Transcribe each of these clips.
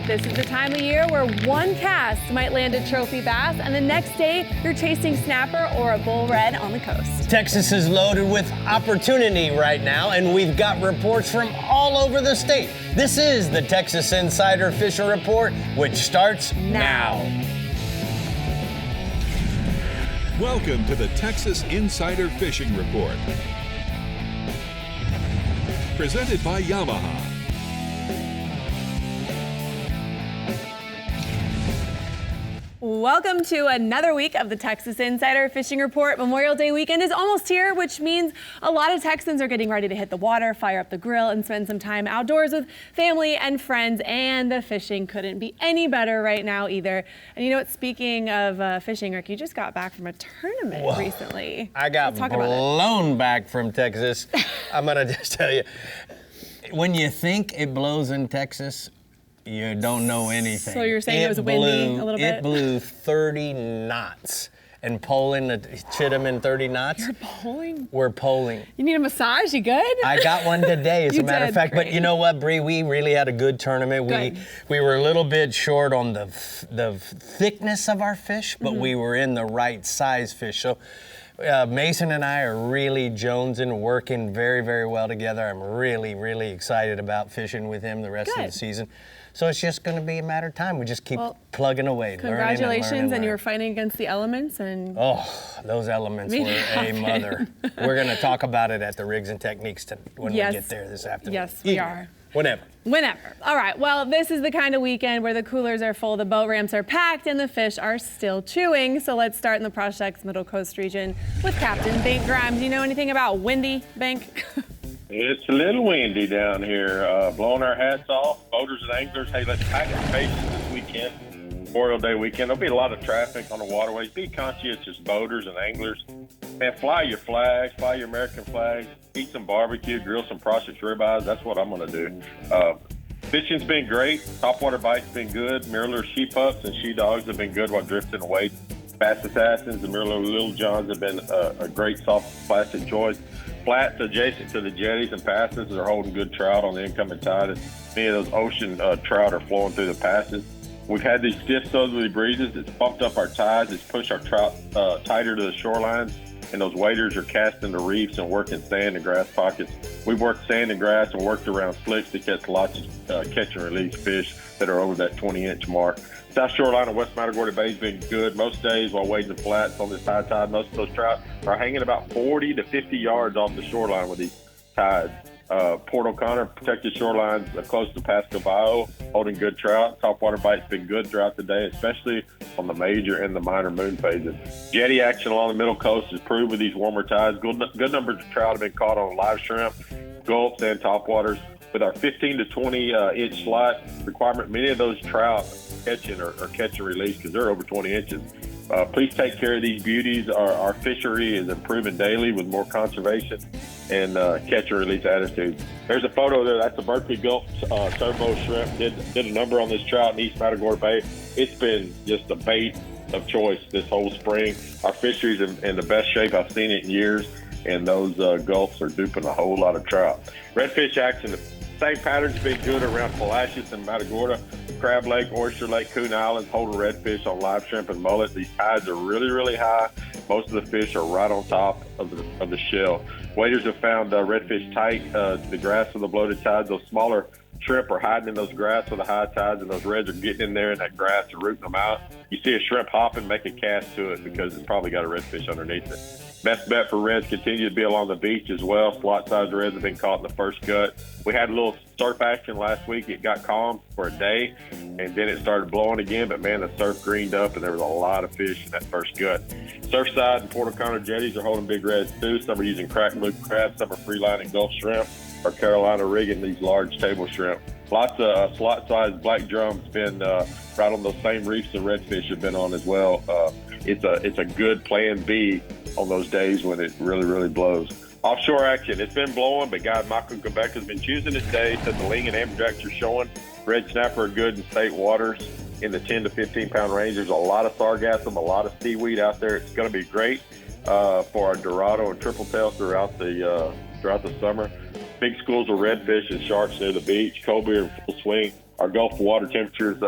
This is the time of year where one cast might land a trophy bass, and the next day you're chasing snapper or a bull red on the coast. Texas is loaded with opportunity right now, and we've got reports from all over the state. This is the Texas Insider Fishing Report, which starts now. Welcome to the Texas Insider Fishing Report. Presented by Yamaha. Welcome to another week of the Texas Insider Fishing Report. Memorial Day weekend is almost here, which means a lot of Texans are getting ready to hit the water, fire up the grill, and spend some time outdoors with family and friends. And the fishing couldn't be any better right now either. And you know what, speaking of fishing, Rick, you just got back from a tournament recently. I got blown back from Texas. I'm gonna just tell you, when you think it blows in Texas, you don't know anything. So you're saying it was windy a little bit? It blew 30 knots. And poling the Chittenden in 30 knots. You're poling? We're poling. You need a massage? You good? I got one today, as a matter of fact. Great. But you know what, Bree? We really had a good tournament. We were a little bit short on the thickness of our fish, but we were in the right size fish. So Mason and I are really jonesing, working very, very well together. I'm really, really excited about fishing with him the rest of the season. So it's just going to be a matter of time. We just keep plugging away. Congratulations, and you were fighting against the elements. And oh, those elements were a mother. We're going to talk about it at the Rigs and Techniques when we get there this afternoon. Yes, we are. Whenever. All right, well, this is the kind of weekend where the coolers are full, the boat ramps are packed, and the fish are still chewing. So let's start in the Project's Middle Coast region with Captain Bank Grimes. Do you know anything about windy, Bank? It's a little windy down here, blowing our hats off. Boaters and anglers, hey, let's pack it patience this weekend, Memorial Day weekend. There'll be a lot of traffic on the waterways. Be conscientious, boaters and anglers. Man, fly your flags, fly your American flags, eat some barbecue, grill some Project's ribeyes. That's what I'm going to do. Fishing's been great. Topwater bites been good. Mirror sheep pups and she dogs have been good while drifting away. Bass Assassins and Mirror Little Johns have been a great soft plastic choice. Flats adjacent to the jetties and passes are holding good trout on the incoming tide. Many of those ocean trout are flowing through the passes. We've had these stiff southerly breezes. It's bumped up our tides. It's pushed our trout tighter to the shorelines, and those waders are casting the reefs and working sand and grass pockets. We've worked sand and grass and worked around slicks to catch lots of catch and release fish that are over that 20-inch mark. South shoreline of West Matagorda Bay has been good most days while wading the flats on this high tide. Most of those trout are hanging about 40 to 50 yards off the shoreline with these tides. Port O'Connor protected shorelines close to Pasco Bayou, holding good trout. Topwater bite's been good throughout the day, especially on the major and the minor moon phases. Jetty action along the middle coast has proved with these warmer tides. Good numbers of trout have been caught on live shrimp, gulps, and topwaters. With our 15 to 20 inch slot requirement, many of those trout catching or catch and release because they're over 20 inches. Please take care of these beauties. Our fishery is improving daily with more conservation and catch and release attitudes. There's a photo there. That's a Berkeley Gulf turbo shrimp. Did a number on this trout in East Matagorda Bay. It's been just a bait of choice this whole spring. Our fishery's in the best shape I've seen it in years, and those gulfs are duping a whole lot of trout. Redfish action. Same pattern's been good around Palacios and Matagorda, Crab Lake, Oyster Lake, Coon Islands, holding redfish on live shrimp and mullet. These tides are really, really high. Most of the fish are right on top of the shell. Waders have found redfish tight the grass of the bloated tides. Those smaller shrimp are hiding in those grass with the high tides, and those reds are getting in there in that grass and rooting them out. You see a shrimp hopping, make a cast to it because it's probably got a redfish underneath it. Best bet for reds continue to be along the beach as well. Slot-sized reds have been caught in the first gut. We had a little surf action last week. It got calm for a day, and then it started blowing again. But, man, the surf greened up, and there was a lot of fish in that first gut. Surfside and Port O'Connor jetties are holding big reds, too. Some are using crack loop crabs. Some are free-lining Gulf shrimp or Carolina rigging these large table shrimp. Lots of slot-sized black drums been right on those same reefs the redfish have been on as well. It's a good plan B on those days when it really, really blows. Offshore action. It's been blowing, but guide Michael Quebec has been choosing his day. Said the ling and amberjacks are showing. Red snapper are good in state waters in the 10 to 15 pound range. There's a lot of sargassum, a lot of seaweed out there. It's going to be great for our Dorado and triple tail throughout the summer. Big schools of redfish and sharks near the beach. Cobia in full swing. Our Gulf water temperatures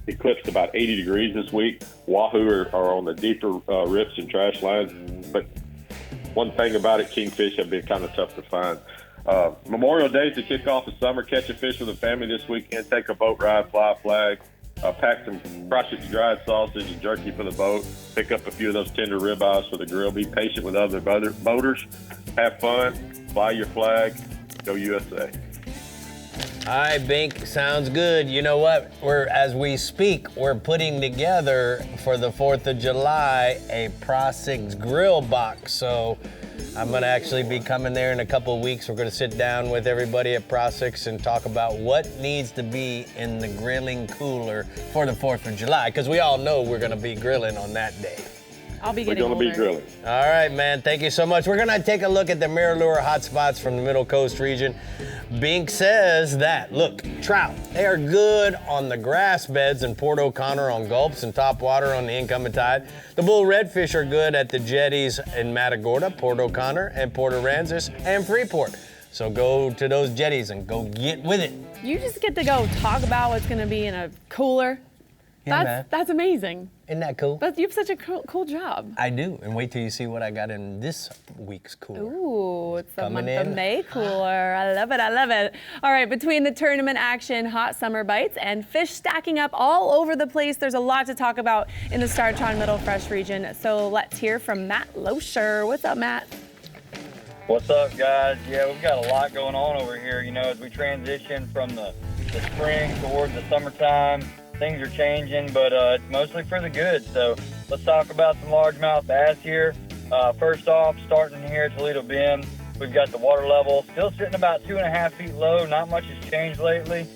eclipsed about 80 degrees this week. Wahoo are on the deeper rips and trash lines. But one thing about it, kingfish have been kind of tough to find. Memorial Day is to kick off the summer. Catch a fish with a family this weekend. Take a boat ride, fly a flag. Pack some crushed dried sausage and jerky for the boat. Pick up a few of those tender ribeyes for the grill. Be patient with other boaters. Have fun. Fly your flag. Go USA. All right, Bink, sounds good. You know what? As we speak, we're putting together for the 4th of July a Prosix grill box. So I'm gonna actually be coming there in a couple of weeks. We're gonna sit down with everybody at Prosix and talk about what needs to be in the grilling cooler for the 4th of July, because we all know we're gonna be grilling on that day. I'll be We're getting going to be grilling. All right, man, thank you so much. We're gonna take a look at the Mirror hotspots from the Middle Coast region. Bink says that, look, trout, they are good on the grass beds in Port O'Connor on gulps and top water on the incoming tide. The bull redfish are good at the jetties in Matagorda, Port O'Connor, and Port Aransas, and Freeport. So go to those jetties and go get with it. You just get to go talk about what's going to be in a cooler. Yeah, man. That's amazing. Isn't that cool? You have such a cool job. I do, and wait till you see what I got in this week's cooler. Ooh, it's the Coming month of in. May cooler. I love it, I love it. All right, between the tournament action, hot summer bites, and fish stacking up all over the place, there's a lot to talk about in the Startron Middle Fresh region. So let's hear from Matt Loescher. What's up, Matt? What's up, guys? Yeah, we've got a lot going on over here. You know, as we transition from the spring towards the summertime, things are changing, but it's mostly for the good. So let's talk about some largemouth bass here. First off, starting here at Toledo Bend, we've got the water level still sitting about 2.5 feet low. Not much has changed lately.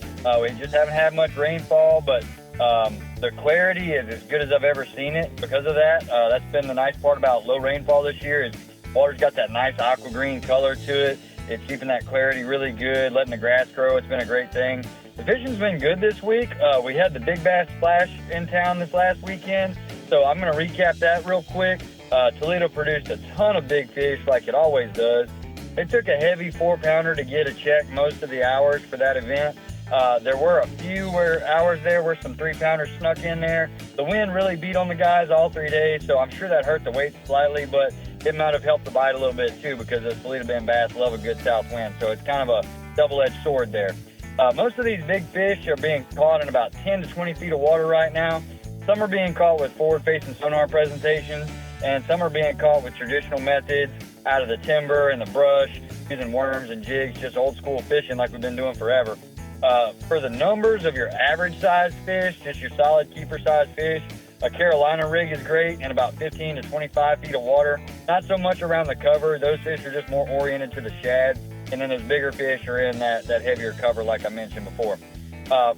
We just haven't had much rainfall, but the clarity is as good as I've ever seen it because of that. That's been the nice part about low rainfall this year, is water's got that nice aqua green color to it. It's keeping that clarity really good, letting the grass grow. It's been a great thing. The fishing's been good this week. We had the big bass splash in town this last weekend, so I'm going to recap that real quick. Toledo produced a ton of big fish like it always does. It took a heavy 4-pounder to get a check most of the hours for that event. There were a few hours there where some 3-pounders snuck in there. The wind really beat on the guys all 3 days, so I'm sure that hurt the weight slightly, but it might have helped the bite a little bit too, because the Toledo Bend bass love a good south wind, so it's kind of a double-edged sword there. Most of these big fish are being caught in about 10 to 20 feet of water right now. Some are being caught with forward-facing sonar presentations, and some are being caught with traditional methods out of the timber and the brush, using worms and jigs, just old-school fishing like we've been doing forever. For the numbers of your average-sized fish, just your solid keeper-sized fish, a Carolina rig is great in about 15 to 25 feet of water. Not so much around the cover. Those fish are just more oriented to the shad. And then those bigger fish are in that heavier cover like I mentioned before.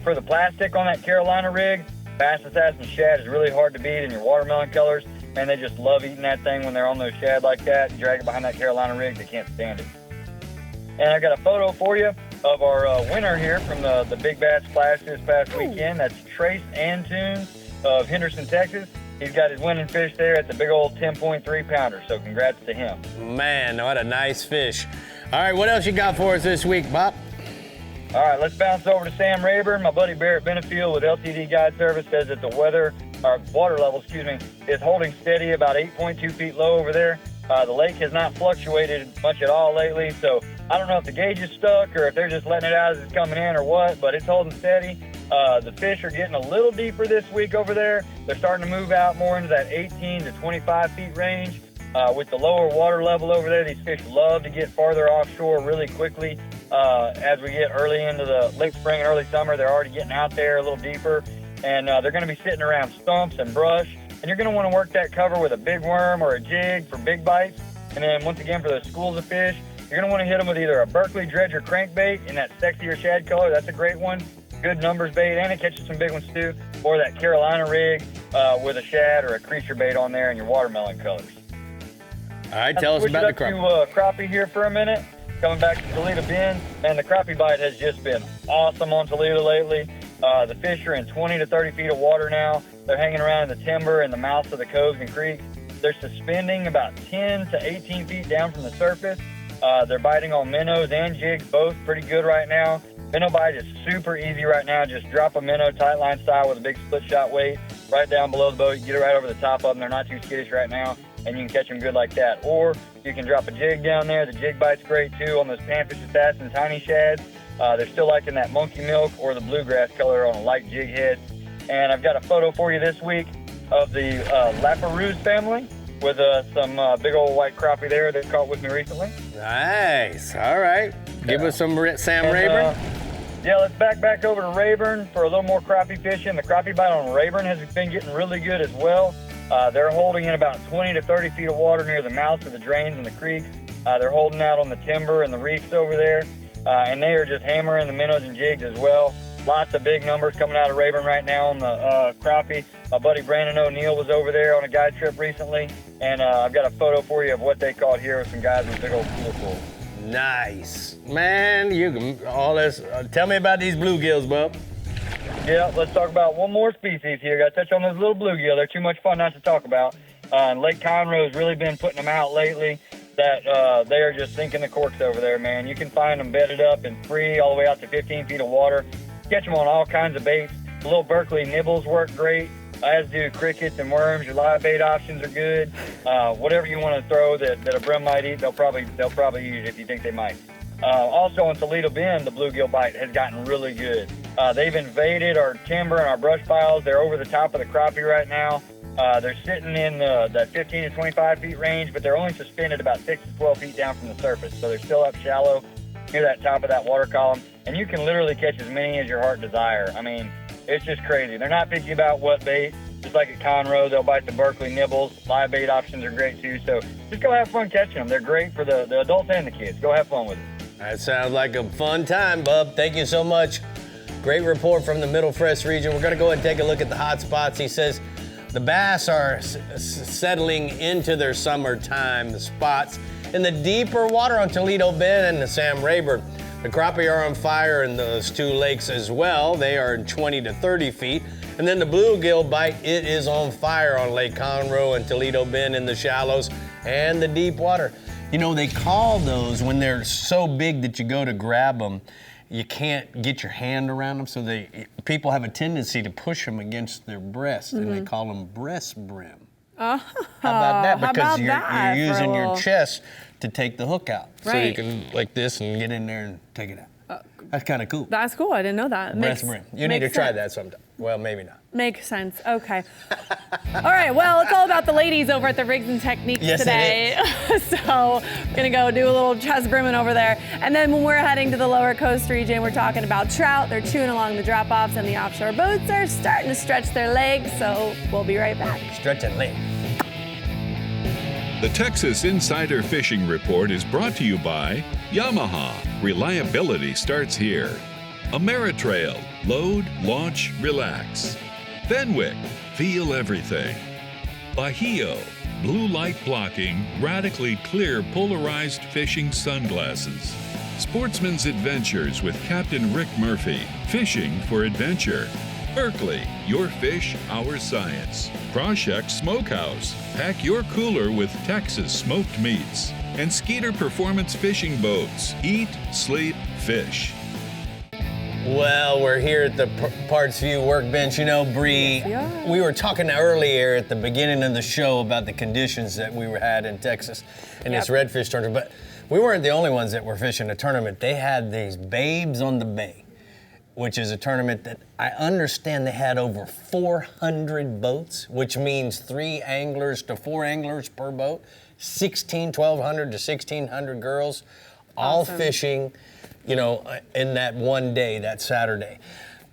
For the plastic on that Carolina rig, bass, assassin, shad is really hard to beat in your watermelon colors. Man, they just love eating that thing when they're on those shad like that. You drag it behind that Carolina rig, they can't stand it. And I got a photo for you of our winner here from the big bass splash this past weekend. That's Trace Antoon of Henderson, Texas. He's got his winning fish there at the big old 10.3 pounder, so congrats to him. Man, what a nice fish. All right, what else you got for us this week, Bob? All right, let's bounce over to Sam Rayburn. My buddy Barrett Benefield with LTD Guide Service says that the water level, is holding steady about 8.2 feet low over there. The lake has not fluctuated much at all lately, so I don't know if the gauge is stuck or if they're just letting it out as it's coming in or what, but it's holding steady. The fish are getting a little deeper this week over there. They're starting to move out more into that 18 to 25 feet range. With the lower water level over there, these fish love to get farther offshore really quickly. As we get early into the late spring and early summer, they're already getting out there a little deeper, and they're going to be sitting around stumps and brush. And you're going to want to work that cover with a big worm or a jig for big bites. And then once again, for those schools of fish, you're going to want to hit them with either a Berkeley dredger crankbait in that sexier shad color. That's a great one. Good numbers bait, and it catches some big ones too. Or that Carolina rig with a shad or a creature bait on there in your watermelon colors. All right, tell us about the crappie. Crappie here for a minute. Coming back to Toledo Bend, and the crappie bite has just been awesome on Toledo lately. The fish are in 20 to 30 feet of water now. They're hanging around in the timber and the mouths of the coves and creeks. They're suspending about 10 to 18 feet down from the surface. They're biting on minnows and jigs, both pretty good right now. Minnow bite is super easy right now. Just drop a minnow tight line style with a big split shot weight right down below the boat. You get it right over the top of them. They're not too skittish right now, and you can catch them good like that. Or you can drop a jig down there. The jig bite's great too on those panfish assassins, tiny shads. They're still liking that monkey milk or the bluegrass color on a light jig head. And I've got a photo for you this week of the Laperouse family with some big old white crappie there that caught with me recently. Nice. All right. Give us some Sam Rayburn. Yeah, let's back over to Rayburn for a little more crappie fishing. The crappie bite on Rayburn has been getting really good as well. They're holding in about 20 to 30 feet of water near the mouths of the drains and the creeks. They're holding out on the timber and the reefs over there. And they are just hammering the minnows and jigs as well. Lots of big numbers coming out of Rayburn right now on the crappie. My buddy Brandon O'Neill was over there on a guide trip recently, and I've got a photo for you of what they caught here with some guys with big old cooler pools. Nice. Man, you can all this. Tell me about these bluegills, bub. Yeah, let's talk about one more species here. Got to touch on those little bluegill. They're too much fun not to talk about. Lake Conroe's really been putting them out lately. That they are just sinking the corks over there, man. You can find them bedded up and free all the way out to 15 feet of water. Catch them on all kinds of baits. The little Berkeley nibbles work great, as do crickets and worms. Your live bait options are good. Whatever you want to throw that a brim might eat, they'll probably use if you think they might. Also in Toledo Bend, the bluegill bite has gotten really good. They've invaded our timber and our brush piles. They're over the top of the crappie right now. They're sitting in that 15 to 25 feet range, but they're only suspended about 6 to 12 feet down from the surface. So they're still up shallow near that top of that water column. And you can literally catch as many as your heart desire. I mean, it's just crazy. They're not picky about what bait. Just like at Conroe, they'll bite the Berkeley nibbles. Live bait options are great too. So just go have fun catching them. They're great for the adults and the kids. Go have fun with it. That sounds like a fun time, bub. Thank you so much. Great report from the Middle Fresh region. We're going to go ahead and take a look at the hot spots. He says the bass are settling into their summertime, the spots in the deeper water on Toledo Bend and the Sam Rayburn. The crappie are on fire in those two lakes as well. They are 20 to 30 feet. And then the bluegill bite, it is on fire on Lake Conroe and Toledo Bend in the shallows and the deep water. You know, they call those when they're so big that you go to grab them, you can't get your hand around them, so people have a tendency to push them against their breast, and they call them breast brim. Oh, how about that? Because how about you're that using your chest to take the hook out. So you Right. can like this and get in there and take it out. That's kind of cool. That's cool. I didn't know that. Breast brim. You need to try that sometime. Well, maybe not. Makes sense. Okay. All right. Well, it's all about the ladies over at the Rigs and Techniques today. So we're gonna go do a little chest brimming over there, and then when we're heading to the lower coast region, we're talking about trout. They're chewing along the drop-offs, and the offshore boats are starting to stretch their legs. So we'll be right back. Stretching legs. The Texas Insider Fishing Report is brought to you by Yamaha. Reliability starts here. Ameritrail. Load, launch, relax. Fenwick. Feel everything. Bahio. Blue light blocking, radically clear polarized fishing sunglasses. Sportsman's Adventures with Captain Rick Murphy. Fishing for adventure. Berkeley, your fish, our science. Proshek Smokehouse, pack your cooler with Texas smoked meats. And Skeeter Performance Fishing Boats, eat, sleep, fish. Well, we're here at the Parts View workbench. You know, Bree, we were talking earlier at the beginning of the show about the conditions that we had in Texas in this redfish tournament, but we weren't the only ones that were fishing a tournament. They had these Babes on the Bay, which is a tournament that I understand they had over 400 boats, which means 3 anglers to 4 anglers per boat, 1,200 to 1,600 girls, all fishing, you know, in that one day, that Saturday.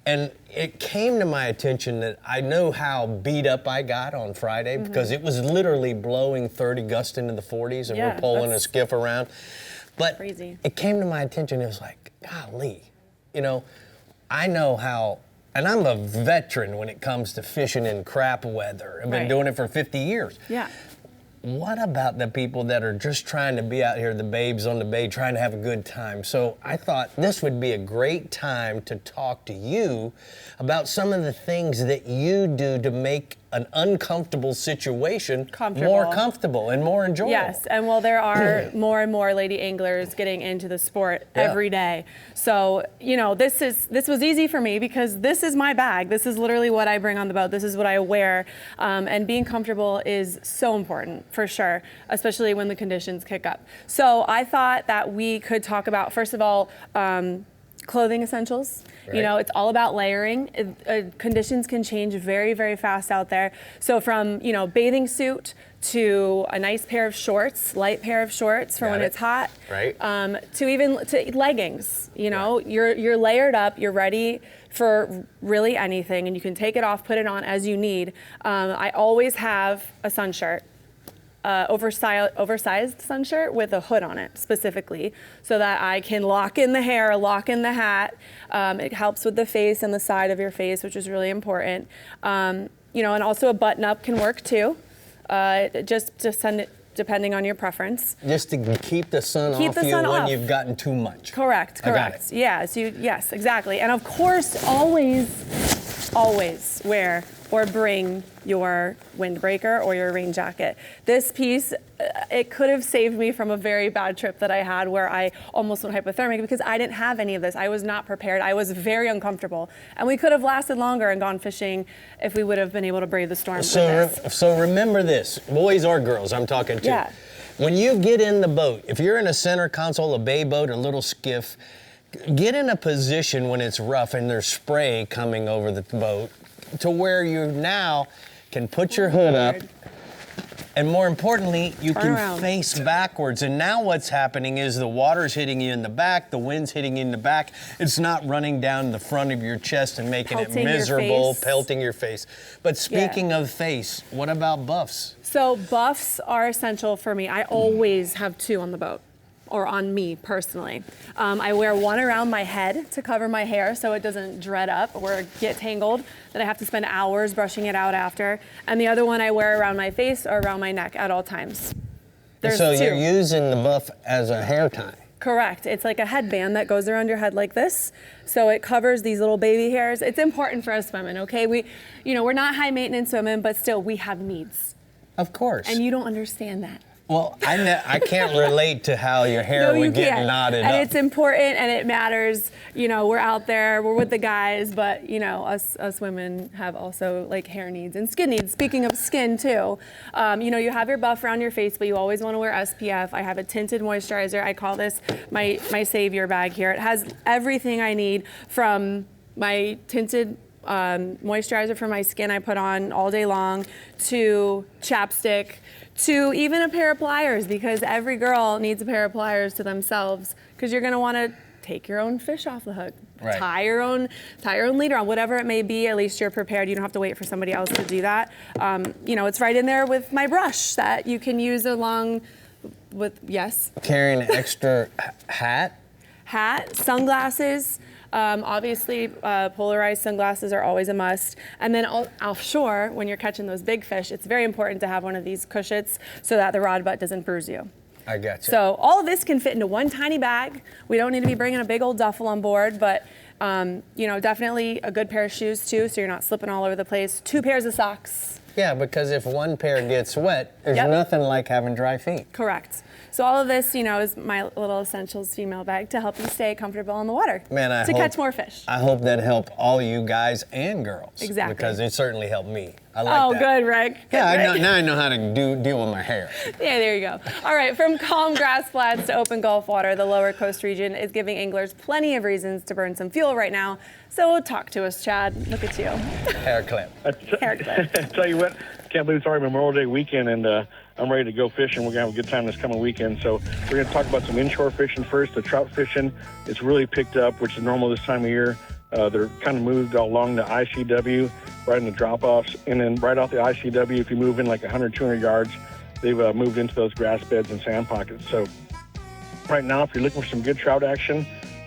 And it came to my attention that I know how beat up I got on Friday because it was literally blowing 30 gusts into the 40s and we're pulling a skiff around. But it came to my attention, it was like, golly, you know, I know how, and I'm a veteran when it comes to fishing in crap weather. I've been doing it for 50 years. Yeah. What about the people that are just trying to be out here, the babes on the bay, trying to have a good time? So I thought this would be a great time to talk to you about some of the things that you do to make an uncomfortable situation Comfortable. more comfortable and more enjoyable. Yes, and well, there are more and more lady anglers getting into the sport every day. So, you know, this was easy for me because this is my bag. This is literally what I bring on the boat. This is what I wear. And being comfortable is so important, for sure, especially when the conditions kick up. So I thought that we could talk about, first of all, clothing essentials. Right. You know, it's all about layering. Conditions can change very, very fast out there. So from, you know, bathing suit to a nice pair of shorts, light pair of shorts for when it's hot, Right. to even to leggings. You know, you're layered up, you're ready for really anything, and you can take it off, put it on as you need. I always have a sun shirt. Oversized sun shirt with a hood on it specifically, so that I can lock in the hair, lock in the hat. It helps with the face and the side of your face, which is really important. You know, and also a button up can work too. Just send it depending on your preference. Just to keep the sun Keep off the you sun when off. you've gotten too much. Correct. I got it. Yes, yes, exactly. And of course, always wear or bring your windbreaker or your rain jacket. This piece, it could have saved me from a very bad trip that I had where I almost went hypothermic because I didn't have any of this. I was not prepared. I was very uncomfortable. And we could have lasted longer and gone fishing if we would have been able to brave the storm with this. So remember this, boys or girls, I'm talking to. Yeah. When you get in the boat, if you're in a center console, a bay boat, a little skiff, get in a position when it's rough and there's spray coming over the boat to where you now can put your hood up, and more importantly, you Turn can around. face backwards. And now what's happening is the water's hitting you in the back, the wind's hitting you in the back. It's not running down the front of your chest and making Pelting it your miserable, face. pelting your face. But speaking of face, what about buffs? So buffs are essential for me. I always have two on the boat, or on me personally. I wear one around my head to cover my hair so it doesn't dread up or get tangled, that I have to spend hours brushing it out after. And the other one I wear around my face or around my neck at all times. There's So two. you're using the buff as a hair tie. Correct. It's like a headband that goes around your head like this. So it covers these little baby hairs. It's important for us women, okay? We're not high maintenance women, but still we have needs. Of course. And you don't understand that. Well, I can't relate to how your hair No, you would get can't. knotted and up. it's important and it matters. You know, we're out there, we're with the guys, but you know, us women have also like hair needs and skin needs. Speaking of skin too, you know, you have your buff around your face, but you always want to wear SPF. I have a tinted moisturizer. I call this my savior bag here. It has everything I need, from my tinted moisturizer for my skin I put on all day long, to chapstick, to even a pair of pliers, because every girl needs a pair of pliers to themselves, because you're going to want to take your own fish off the hook, Right. tie your own leader on, whatever it may be. At least you're prepared. You don't have to wait for somebody else to do that. You know, it's right in there with my brush that you can use along with, yes, Carrying an extra hat. sunglasses. Obviously, polarized sunglasses are always a must. And then offshore, when you're catching those big fish, it's very important to have one of these cushions so that the rod butt doesn't bruise you. I got you. So all of this can fit into one tiny bag. We don't need to be bringing a big old duffel on board, but you know, definitely a good pair of shoes too, so you're not slipping all over the place. 2 pairs of socks. Yeah, because if one pair gets wet, there's Yep. nothing like having dry feet. Correct. So all of this, you know, is my little essentials female bag to help you stay comfortable on the water. Man, I to hope- catch more fish. I hope that helped all you guys and girls. Exactly. Because it certainly helped me. I like that. Good, Rick. Yeah, Good, Rick. now I know how to deal with my hair. Yeah, there you go. All right, from calm grass flats to open Gulf water, the lower coast region is giving anglers plenty of reasons to burn some fuel right now. So talk to us, Chad. Look at you. Hair clip. Hair clip. I tell you what, can't believe it's already Memorial Day weekend, and I'm ready to go fishing. We're going to have a good time this coming weekend. So we're going to talk about some inshore fishing first. The trout fishing, it's really picked up, which is normal this time of year. They're kind of moved along the ICW, right in the drop-offs. And then right off the ICW, if you move in like 100, 200 yards, they've moved into those grass beds and sand pockets. So right now, if you're looking for some good trout action,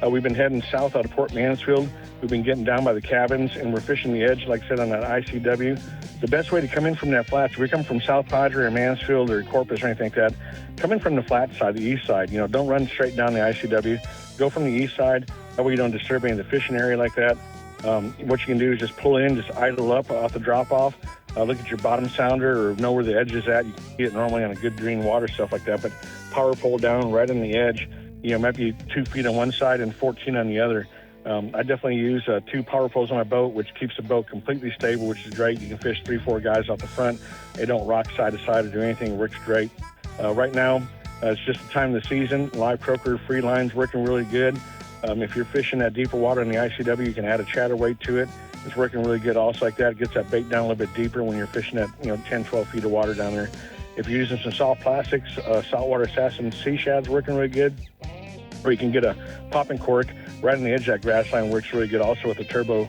we've been heading south out of Port Mansfield. We've been getting down by the cabins, and we're fishing the edge, like I said, on that ICW. The best way to come in from that flat, if we come from South Padre or Mansfield or Corpus or anything like that, come in from the flat side, the east side. You know, don't run straight down the ICW. Go from the east side. That way you don't disturb any of the fishing area like that. What you can do is just pull in, just idle up off the drop-off, look at your bottom sounder or know where the edge is at. You can see it normally on a good green water, stuff like that. But power pole down right on the edge, might be 2 feet on one side and 14 on the other. I definitely use 2 power poles on my boat, which keeps the boat completely stable, which is great. You can fish 3-4 guys off the front. They don't rock side to side or do anything. It works great. Right now, it's just the time of the season. Live croaker free line's working really good. If you're fishing that deeper water in the ICW, you can add a chatter weight to it. It's working really good also like that. It gets that bait down a little bit deeper when you're fishing at 10, 12 feet of water down there. If you're using some soft plastics, saltwater assassin sea shad's working really good. Or you can get a popping cork right on the edge of that grass line, works really good also with the turbo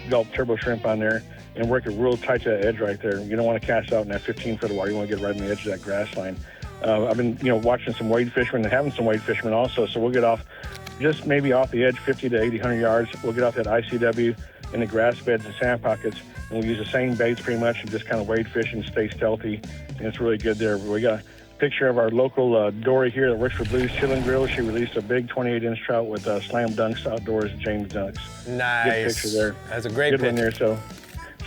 Gulp turbo shrimp on there, and work it real tight to that edge right there. You don't want to cast out in that 15 foot of water. You want to get right on the edge of that grass line. I've been watching some wade fishermen and having some wade fishermen also, so we'll get off just maybe off the edge 50 to 80, 100 yards. We'll get off that ICW in the grass beds and sand pockets, and we'll use the same baits pretty much and just kind of wade fish and stay stealthy, and it's really good there. We got a picture of our local Dory here that works for Blues Chillin' Grill. She released a big 28-inch trout with Slam Dunks Outdoors, James Dunks. Nice. Good picture there. That's a great good picture. one there.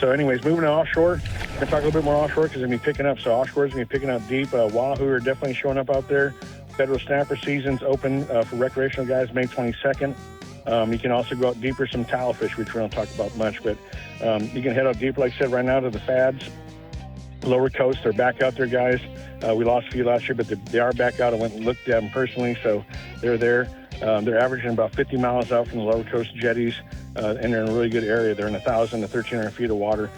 So anyways, moving to offshore, I'm going to talk a little bit more offshore because I'm going to be picking up. So offshore is going to be picking up deep. Wahoo are definitely showing up out there. Federal snapper season's open for recreational guys May 22nd. You can also go out deeper, some tilefish, which we don't talk about much, but you can head out deeper, like I said, right now to the fads. Lower coast, they're back out there, guys. We lost a few last year, but they are back out. I went and looked at them personally, so they're there. They're averaging about 50 miles out from the lower coast jetties, and they're in a really good area. They're in 1,000 to 1,300 feet of water.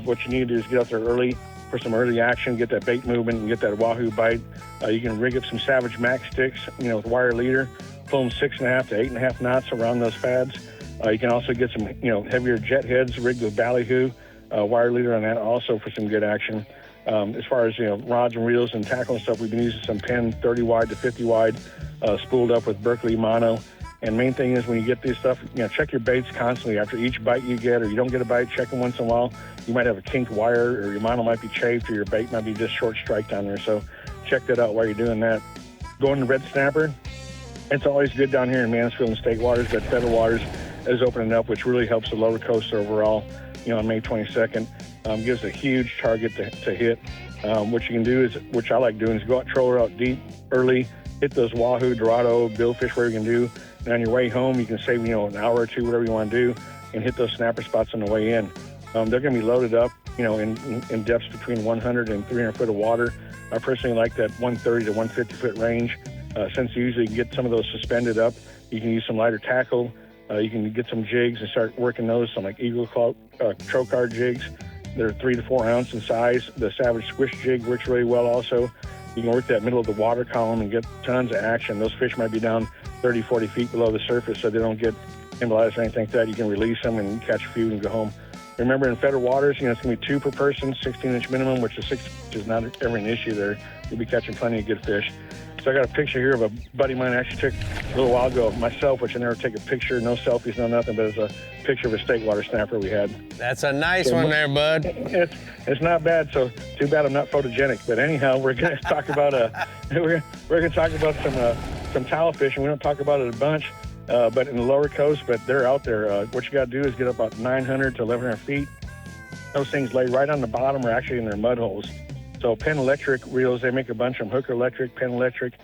What you need to do is get out there early for some early action, get that bait movement, and get that wahoo bite. You can rig up some Savage Max sticks, with wire leader, pull them 6.5 to 8.5 knots around those fads. You can also get some, heavier jet heads rigged with ballyhoo, wire leader on that also for some good action. As far as, rods and reels and tackle and stuff, we've been using some Penn 30 wide to 50 wide, spooled up with Berkeley mono. And main thing is when you get this stuff, check your baits constantly. After each bite you get, or you don't get a bite, check them once in a while. You might have a kinked wire, or your mono might be chafed, or your bait might be just short strike down there. So check that out while you're doing that. Going to red snapper, it's always good down here in Mansfield and state waters, but federal waters is opening up, which really helps the lower coast overall, on May 22nd. Gives a huge target to hit. What you can do is, which I like doing, is go out, troller out deep early, hit those wahoo, dorado, billfish, whatever you can do. And on your way home, you can save, an hour or two, whatever you want to do, and hit those snapper spots on the way in. They're going to be loaded up, in depths between 100 and 300 foot of water. I personally like that 130 to 150 foot range. Since you usually get some of those suspended up, you can use some lighter tackle. You can get some jigs and start working those, some like Eagle Claw, trocar jigs. They're 3 to 4 ounce in size. The Savage Squish jig works really well also. You can work that middle of the water column and get tons of action. Those fish might be down 30, 40 feet below the surface, so they don't get immobilized or anything like that. You can release them and catch a few and go home. Remember, in federal waters, it's going to be 2 per person, 16-inch minimum, which is not ever an issue there. You'll be catching plenty of good fish. So I got a picture here of a buddy of mine I actually took a little while ago of myself, which I never take a picture, no selfies, no nothing, but it's a picture of a state water snapper we had. That's a nice one there, bud. It's not bad, so too bad I'm not photogenic. But anyhow, we're going to talk about we're going to talk about some tile fishing. We don't talk about it a bunch, but in the lower coast, but they're out there. What you got to do is get up about 900 to 1,100 feet. Those things lay right on the bottom or actually in their mud holes. So Penn Electric reels, they make a bunch of them. Hooker Electric, Penn Electric.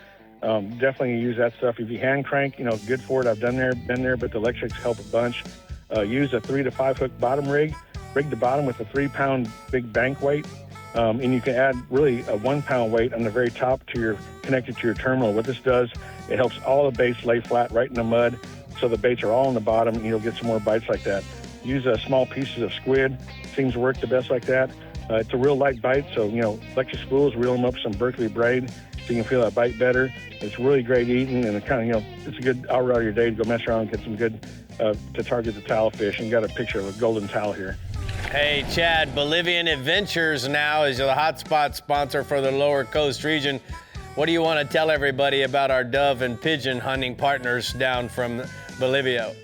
Definitely use that stuff. If you hand crank, good for it. I've been there, but the electrics help a bunch. Use a 3 to 5 hook bottom rig. Rig the bottom with a 3-pound big bank weight. And you can add really a 1-pound weight on the very top connected to your terminal. What this does, it helps all the baits lay flat right in the mud. So the baits are all on the bottom and you'll get some more bites like that. Use small pieces of squid. Seems to work the best like that. It's a real light bite, so, electric spools, reel them up some Berkeley braid so you can feel that bite better. It's really great eating, and it kind of, it's a good hour out of your day to go mess around and get some good, to target the towel fish. And got a picture of a golden towel here. Hey, Chad, Bolivian Adventures now is the hotspot sponsor for the Lower Coast region. What do you want to tell everybody about our dove and pigeon hunting partners down from Bolivia?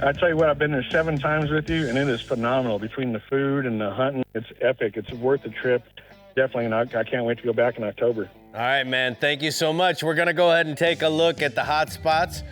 I tell you what, I've been there 7 times with you, and it is phenomenal. Between the food and the hunting, it's epic. It's worth the trip, definitely, and I can't wait to go back in October. All right, man. Thank you so much. We're going to go ahead and take a look at the hot spots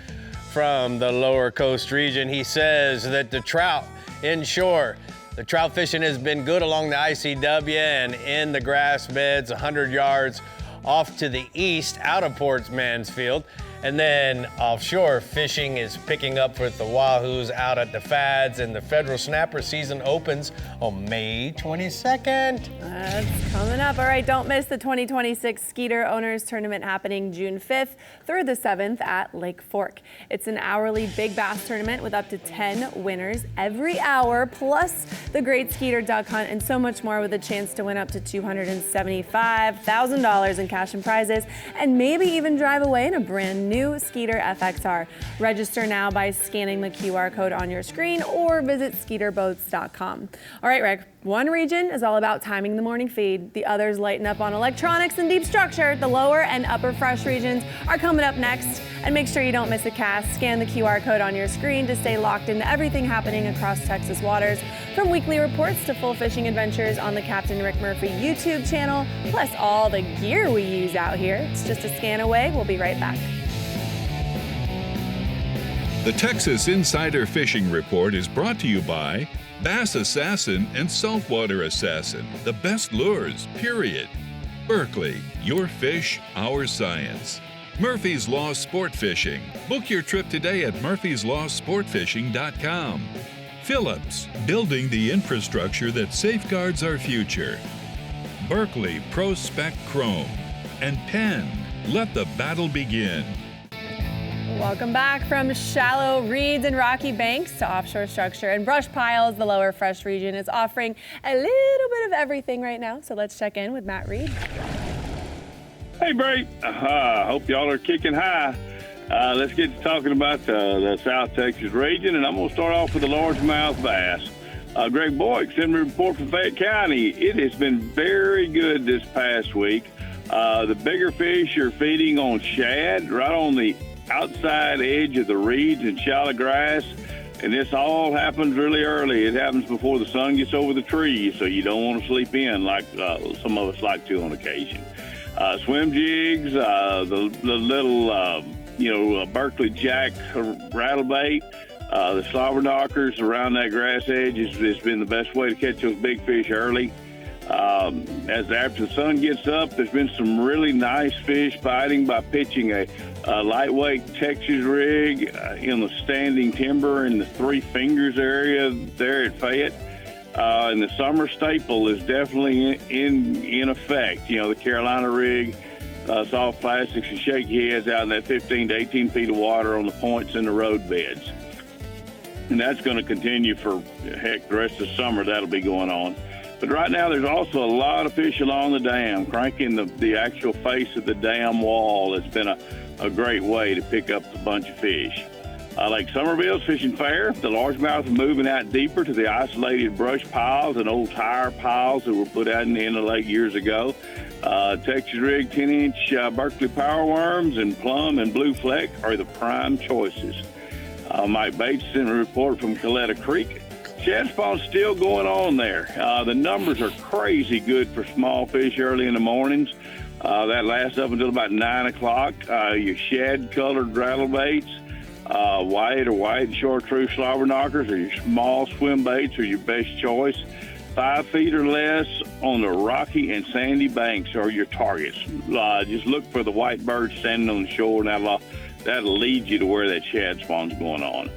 from the Lower Coast region. He says that the trout inshore The trout fishing has been good along the ICW and in the grass beds 100 yards off to the east out of Port Mansfield. And then offshore, fishing is picking up with the wahoos out at the Fads, and the federal snapper season opens on May 22nd. That's coming up. All right, don't miss the 2026 Skeeter Owners Tournament happening June 5th through the 7th at Lake Fork. It's an hourly big bass tournament with up to 10 winners every hour, plus the Great Skeeter Duck Hunt and so much more, with a chance to win up to $275,000 in cash and prizes, and maybe even drive away in a brand new Skeeter FXR. Register now by scanning the QR code on your screen or visit skeeterboats.com. All right, Rick, one region is all about timing the morning feed. The others lighten up on electronics and deep structure. The lower and upper fresh regions are coming up next. And make sure you don't miss a cast. Scan the QR code on your screen to stay locked into everything happening across Texas waters, from weekly reports to full fishing adventures on the Captain Rick Murphy YouTube channel, plus all the gear we use out here. It's just a scan away. We'll be right back. The Texas Insider Fishing Report is brought to you by Bass Assassin and Saltwater Assassin, the best lures, period. Berkeley, your fish, our science. Murphy's Law Sport Fishing. Book your trip today at murphyslawsportfishing.com. Phillips, building the infrastructure that safeguards our future. Berkeley Pro Spec Chrome. And Penn, let the battle begin. Welcome back. From shallow reeds and rocky banks to offshore structure and brush piles, the lower fresh region is offering a little bit of everything right now. So let's check in with Matt Reed. Hey, Bray. Hope y'all are kicking high. Let's get to talking about the South Texas region, and I'm going to start off with the largemouth bass. Greg Boyd sent me a report from Fayette County. It has been very good this past week. The bigger fish are feeding on shad right on the outside edge of the reeds and shallow grass, and this all happens really early. It happens before the sun gets over the trees, so you don't want to sleep in like some of us like to on occasion. Swim jigs, the little Berkeley Jack rattlebait, the slobber knockers around that grass edge has been the best way to catch those big fish early. As after the sun gets up, there's been some really nice fish biting by pitching a lightweight Texas rig in the standing timber in the Three Fingers area there at Fayette. And the summer staple is definitely in effect. You know, the Carolina rig, soft plastics and shaky heads out in that 15 to 18 feet of water on the points in the road beds. And that's going to continue for, heck, the rest of the summer. That'll be going on. But right now, there's also a lot of fish along the dam, cranking the actual face of the dam wall. It's been a great way to pick up a bunch of fish. Lake Somerville's fishing fair. The largemouth are moving out deeper to the isolated brush piles and old tire piles that were put out in the end of the lake years ago. Texas rig 10-inch Berkeley power worms and plum and blue fleck are the prime choices. Mike Bates sent a report from Coletta Creek. Shad spawn's still going on there. The numbers are crazy good for small fish early in the mornings. That lasts up until about 9 o'clock. Your shad-colored rattlebaits, white or white chartreuse slobber knockers, or your small swim baits are your best choice. 5 feet or less on the rocky and sandy banks are your targets. Just look for the white bird standing on the shore, and that'll lead you to where that shad spawn's going on.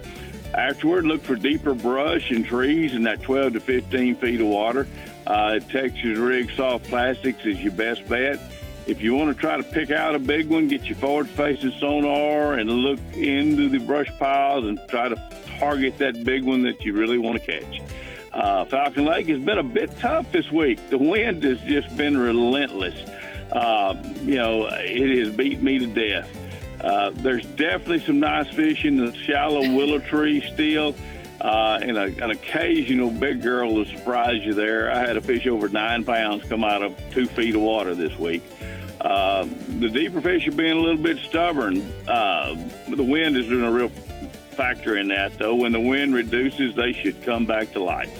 Afterward, look for deeper brush and trees in that 12 to 15 feet of water. Texas rig soft plastics is your best bet. If you want to try to pick out a big one, get your forward-facing sonar and look into the brush piles and try to target that big one that you really want to catch. Falcon Lake has been a bit tough this week. The wind has just been relentless. It has beat me to death. There's definitely some nice fish in the shallow willow tree still, and an occasional big girl will surprise you there. I had a fish over 9 pounds come out of 2 feet of water this week. The deeper fish are being a little bit stubborn. The wind is doing a real factor in that, though. When the wind reduces, they should come back to life.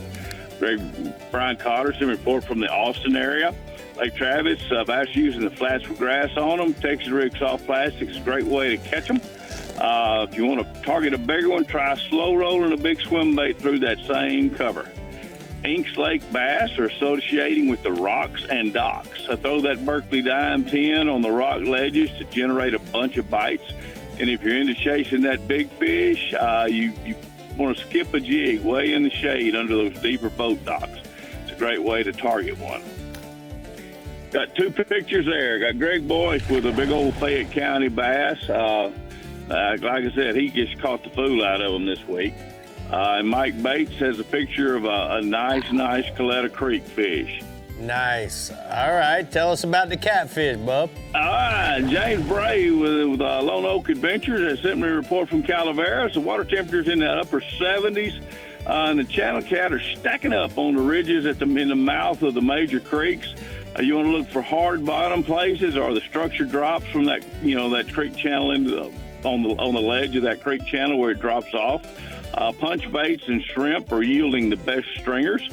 Brian Cotterson report from the Austin area. Lake Travis, bass using the flats with grass on them. Texas rig soft plastics, a great way to catch them. If you want to target a bigger one, try slow rolling a big swim bait through that same cover. Inks Lake bass are associating with the rocks and docks. I throw that Berkeley dime pin on the rock ledges to generate a bunch of bites. And if you're into chasing that big fish, you want to skip a jig way in the shade under those deeper boat docks. It's a great way to target one. Got 2 pictures there. Got Greg Boyce with a big old Fayette County bass. Like I said, he just caught the fool out of them this week. And Mike Bates has a picture of a nice Coletta Creek fish. Nice. All right, tell us about the catfish, bub. All right, James Bray with Lone Oak Adventures has sent me a report from Calaveras. The water temperature's in the upper 70s, and the channel cat are stacking up on the ridges in the mouth of the major creeks. You want to look for hard bottom places or the structure drops from that, that creek channel on the ledge of that creek channel where it drops off. Punch baits and shrimp are yielding the best stringers.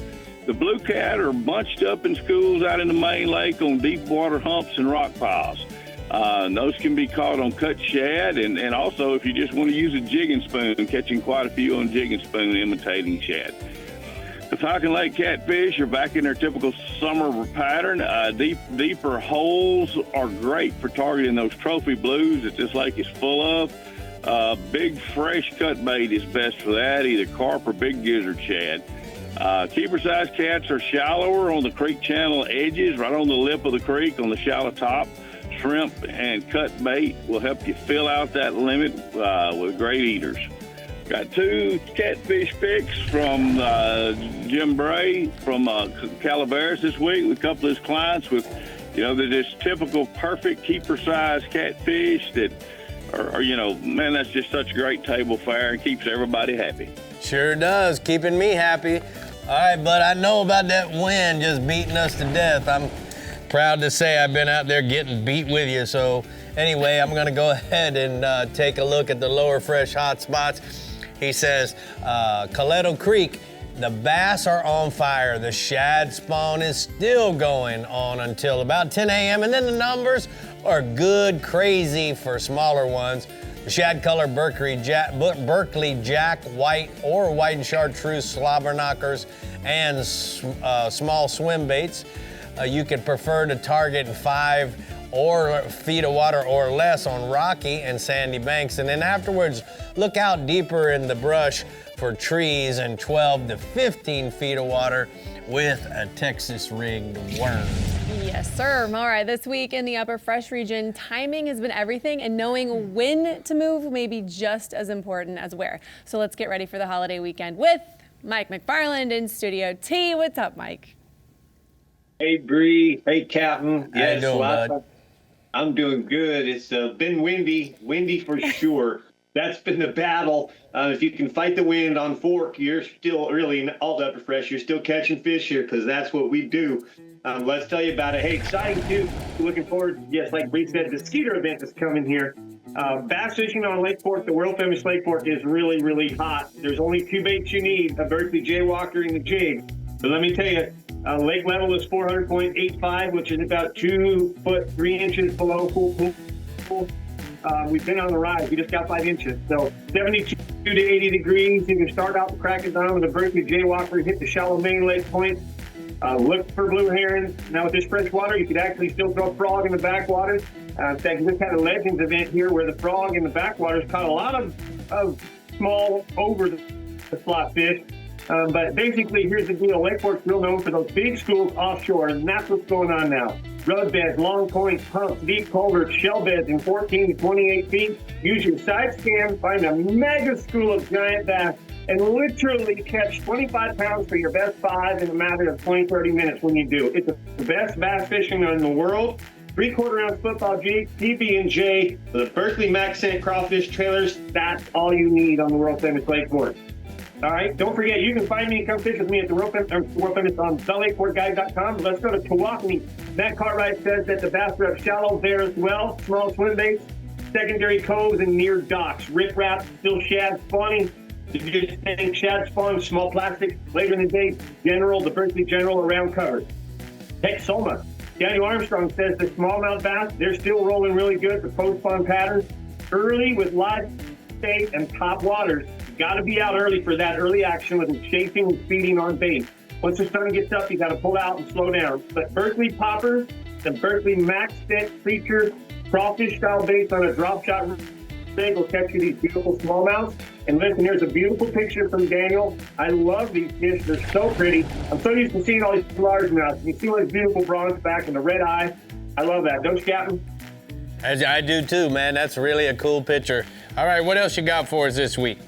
The blue cat are bunched up in schools out in the main lake on deep water humps and rock piles. Those can be caught on cut shad, and also if you just want to use a jigging spoon, catching quite a few on jigging spoon imitating shad. The Falcon Lake catfish are back in their typical summer pattern. Deeper holes are great for targeting those trophy blues that this lake is full of. Big fresh cut bait is best for that, either carp or big gizzard shad. Keeper-sized cats are shallower on the creek channel edges, right on the lip of the creek on the shallow top. Shrimp and cut bait will help you fill out that limit with great eaters. Got 2 catfish picks from Jim Bray from Calaveras this week with a couple of his clients with, they're just typical perfect keeper-sized catfish that are, man, that's just such a great table fare and keeps everybody happy. Sure does, keeping me happy. All right, bud, I know about that wind just beating us to death. I'm proud to say I've been out there getting beat with you. So anyway, I'm gonna go ahead and take a look at the lower fresh hot spots. He says, Coletta Creek, the bass are on fire. The shad spawn is still going on until about 10 a.m. And then the numbers are good crazy for smaller ones. The shad color Berkeley Jack, white or white and chartreuse slobber knockers, and small swim baits. You could prefer to target 5 feet of water or less on rocky and sandy banks. And then afterwards, look out deeper in the brush for trees and 12 to 15 feet of water with a Texas rigged worm. Yes, sir. All right, this week in the upper fresh region, timing has been everything, and knowing when to move may be just as important as where. So let's get ready for the holiday weekend with Mike McFarland in Studio T. What's up, Mike? Hey, Bree. Hey, Captain. How you doing, bud? I'm doing good. It's been windy for sure. That's been the battle. If you can fight the wind on Fork, you're still really all the upper fresh. You're still catching fish here because that's what we do. Let's tell you about it. Hey, exciting too. Looking forward. Yes, like Bree said, the Skeeter event is coming here. Bass fishing on Lake Fork, the world famous Lake Fork, is really, really hot. There's only 2 baits you need: a Berkeley Jaywalker and the jig. But let me tell you, lake level is 400.85, which is about 2 foot 3 inches below pool. We've been on the rise. We just got 5 inches. So 72 to 80 degrees. You can start out the crack of dawn with a Berkeley Jaywalker, hit the shallow main lake point. Look for blue herons. Now with this fresh water, you could actually still throw frog in the backwaters. In fact, we just had a Legends event here where the frog in the backwaters caught a lot of small over the slot fish. But basically, here's the deal. Lake Fork's real known for those big schools offshore, and that's what's going on now. Road beds, long points, pumps, deep culverts, shell beds in 14 to 28 feet. Use your side scan, find a mega school of giant bass, and literally catch 25 pounds for your best 5 in a matter of 20, 30 minutes when you do. It's the best bass fishing in the world. 3/4 ounce football jig, PB&J, the Berkeley Max Scent crawfish trailers. That's all you need on the world famous Lake Fork. All right, don't forget, you can find me and come fish with me at the world famous on thelakeforkguide.com. Let's go to Tawakoni. Matt Cartwright says that the bass are up shallow there as well. Small swim baits, secondary coves, and near docks. Riprap, still shad spawning. If you just think shad spawn, small plastics. Later in the day, the Berkeley General around covered. Texoma. Daniel Armstrong says the smallmouth bass, they're still rolling really good for post-spawn patterns. Early with live bait and top waters. Got to be out early for that early action with chasing and feeding on bait. Once the sun gets up, you got to pull out and slow down. But Berkeley poppers, the Berkeley max set feature crawfish style baits on a drop shot rig will catch you these beautiful smallmouths. And listen, here's a beautiful picture from Daniel. I love these fish. They're so pretty. I'm so used to seeing all these largemouths. You see all these beautiful bronze back and the red eye. I love that. Don't you, Captain? As I do too, man. That's really a cool picture. All right, what else you got for us this week?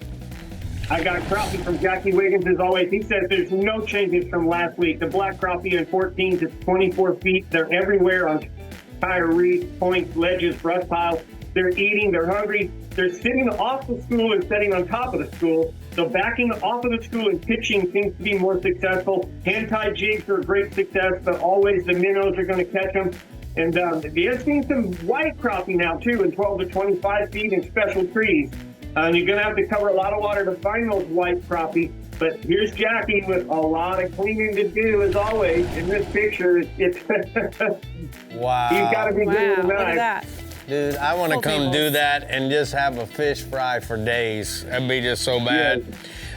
I got crappie from Jackie Wiggins as always. He says there's no changes from last week. The black crappie in 14 to 24 feet. They're everywhere on entire reefs, points, ledges, brush piles. They're eating, they're hungry. They're sitting off the school and sitting on top of the school. So backing off of the school and pitching seems to be more successful. Hand-tied jigs are a great success, but always the minnows are going to catch them. And you're seeing some white crappie now, too, in 12 to 25 feet in special trees. You're going to have to cover a lot of water to find those white crappie. But here's Jackie with a lot of cleaning to do, as always. In this picture, it's Wow. He's got to be good with a Look at knife. that. Dude, I want to Full come tables. do that and just have a fish fry for days. That'd be just so bad.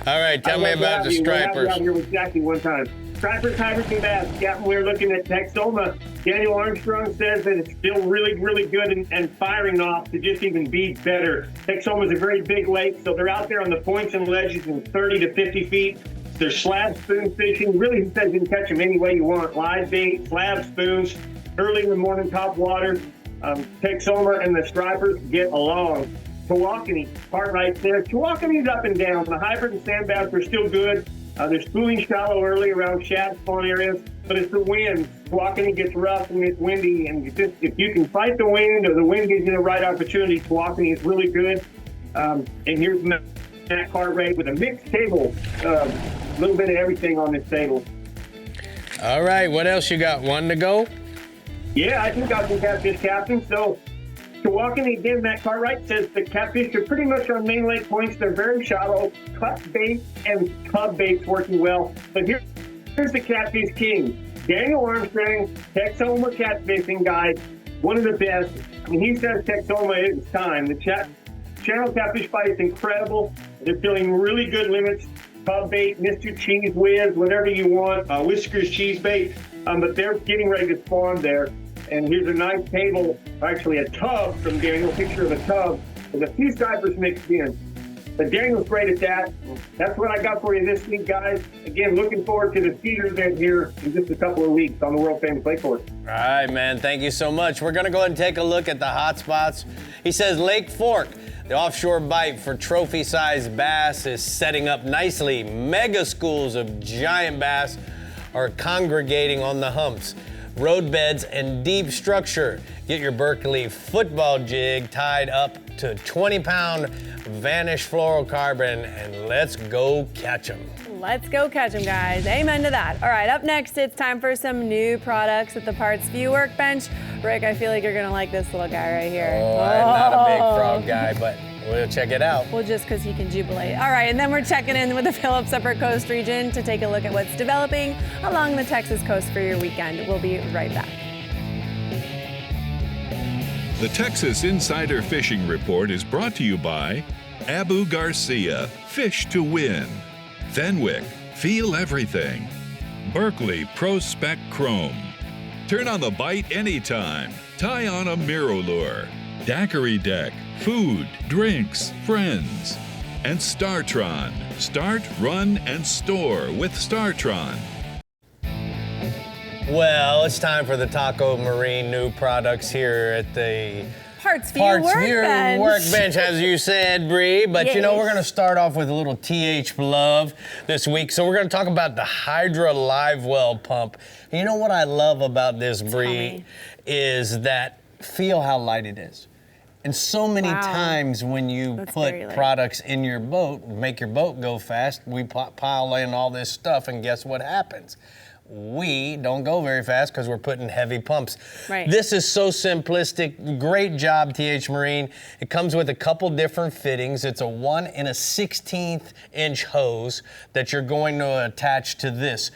All right, tell me about the We'll have you stripers. out here with Jackie one time. Stripers, hybrids, and bass. Captain, we're looking at Texoma. Daniel Armstrong says that it's still really, really good and firing off to just even be better. Texoma is a very big lake, so they're out there on the points and ledges in 30 to 50 feet. They're slab spoon fishing. Really, he says you can catch them any way you want. Live bait, slab spoons, early in the morning, top water. Texoma and the stripers get along. Tawakoni, part right there. Tawakoni's up and down. The hybrid and sand bass are still good. They're spooling shallow early around shad spawn areas, but it's the wind. Tawakoni gets rough and it's windy, and if you can fight the wind or the wind gives you the right opportunity, Tawakoni is really good. And here's Matt Cartwright with a mixed table. A little bit of everything on this table. All right, what else you got? One to go? Yeah, I think I can catfish, Captain. So, Tawakoni, again, Matt Cartwright says the catfish are pretty much on main lake points. They're very shallow. Cut bait and tub baits working well. But here's the catfish king. Daniel Armstrong, Texoma catfishing guide, one of the best. I mean, he says Texoma is time. The channel catfish bite is incredible. They're filling really good limits. Tub bait, Mr. Cheese Whiz, whatever you want. Whiskers cheese bait. But they're getting ready to spawn there. And here's a nice table, actually a tub from Daniel, picture of a tub with a few stripers mixed in. But Daniel's great at that. That's what I got for you this week, guys. Again, looking forward to the feeder event here in just a couple of weeks on the world famous lake course. All right, man, thank you so much. We're gonna go ahead and take a look at the hot spots. He says Lake Fork, the offshore bite for trophy-sized bass is setting up nicely. Mega schools of giant bass are congregating on the humps. Roadbeds and deep structure. Get your Berkeley football jig tied up to 20-pound Vanish fluorocarbon and let's go catch them. Let's go catch them, guys. Amen to that. All right, up next, it's time for some new products at the Parts View Workbench. Rick, I feel like you're gonna like this little guy right here. Oh, I'm not a big frog guy, but we'll check it out. Well, just because he can jubilate. All right, and then we're checking in with the Phillips Upper Coast region to take a look at what's developing along the Texas coast for your weekend. We'll be right back. The Texas Insider Fishing Report is brought to you by Abu Garcia, Fish to Win. Fenwick, Feel Everything. Berkeley Pro Spec Chrome. Turn on the bite anytime. Tie on a Mirrolure. Daiquiri Deck, food, drinks, friends. And Startron, start, run, and store with Startron. Well, it's time for the Taco Marine new products here at the Parts View Parts View Workbench. Workbench, as you said, Bree. But you know, we're going to start off with a little TH love this week. So we're going to talk about the Hydra Live Well pump. You know what I love about this, Bree, is that feel how light it is. And so many times when you put products in your boat, make your boat go fast, we pile in all this stuff, and guess what happens? We don't go very fast because we're putting heavy pumps. Right. This is so simplistic. Great job, TH Marine. It comes with a couple different fittings. It's a 1 1/16 inch hose that you're going to attach to this.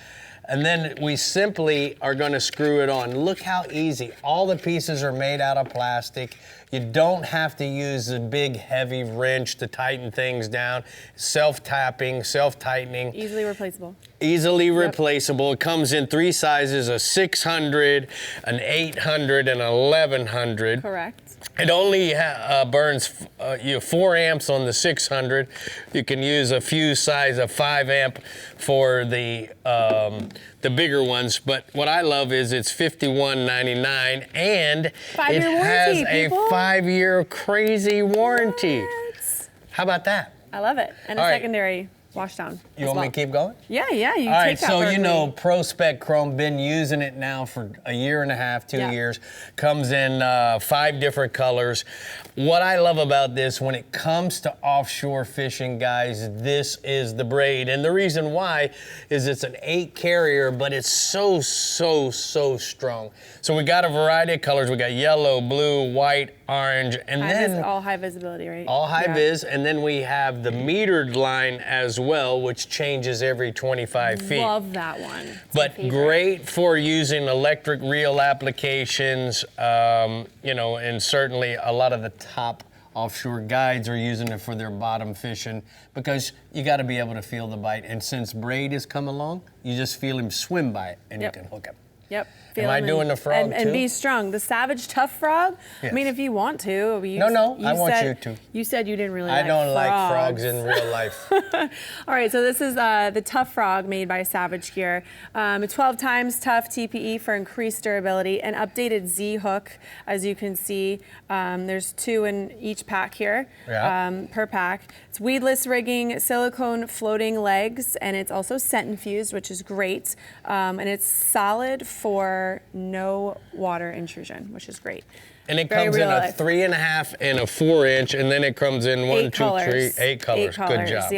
And then we simply are going to screw it on. Look how easy. All the pieces are made out of plastic. You don't have to use a big, heavy wrench to tighten things down. Self-tapping, self-tightening. Easily replaceable. Easily replaceable. It comes in 3 sizes, a 600, an 800, and an 1100. Correct. It only burns 4 amps on the 600. You can use a fuse size of 5 amp for the bigger ones. But what I love is it's $51.99 and it has a 5-year crazy warranty. What? How about that? I love it. And a secondary wash down. You want me to keep going? Yeah, you All take right, that so for you know Pro Spec Chrome, been using it now for a year and a half, 2 years. Comes in 5 different colors. What I love about this, when it comes to offshore fishing, guys, this is the braid. And the reason why is it's an 8 carrier, but it's so strong. So we got a variety of colors. We got yellow, blue, white, orange, and then all high visibility, right? all high vis, and then we have the metered line as well, which changes every 25 feet. Love that one. It's but great for using electric reel applications, you know, and certainly a lot of the top offshore guides are using it for their bottom fishing because you got to be able to feel the bite. And since braid has come along, you just feel him swim by it and you can hook him. Yep. Am I doing the frog and too? be strong. The Savage Tough Frog. Yes. I mean, if you want to. No, I want you to. You said you didn't really I like don't frogs. like frogs in real life. All right, so this is the Tough Frog made by Savage Gear. 12 times tough TPE for increased durability, an updated Z hook, as you can see. There's 2 in each pack here, per pack. It's weedless rigging, silicone floating legs, and it's also scent infused, which is great. And it's solid for no water intrusion, which is great. And it comes in a 3.5 and a 4-inch, and then it comes in 1, 2, 3, 8 colors. Good job.